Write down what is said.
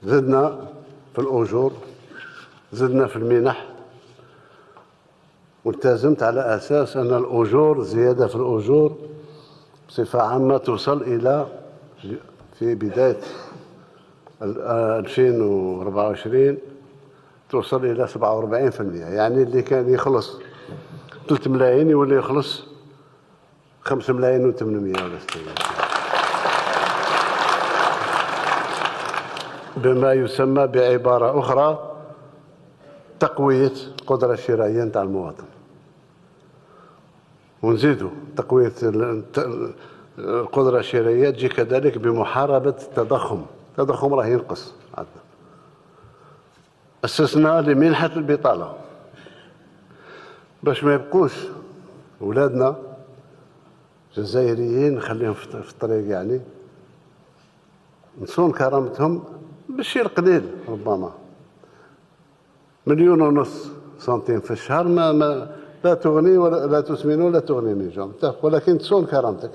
زدنا في الأجور، زدنا في المنح، والتزمت على أساس أن الأجور، زيادة في الأجور بصفة عامة توصل إلى في بداية 2024 توصل إلى 47%. يعني اللي كان يخلص 3 ملايين يولي يخلص 5 ملايين و800 ولا 600، بما يسمى بعبارة أخرى تقوية القدرة الشرائية نتاع المواطن. ونزيدوا تقوية القدرة الشرائية تجي كذلك بمحاربة التضخم راه ينقص. أسسنا لمنحة البطالة باش ما يبقوش ولادنا جزائريين نخليهم في الطريق، يعني نصون كرامتهم بالشيء القليل، ربما 1.5 مليون سنتيم في الشهر ما لا تغني ولا تسمن ولا تغني من جوع، ولكن تصون كرامتك.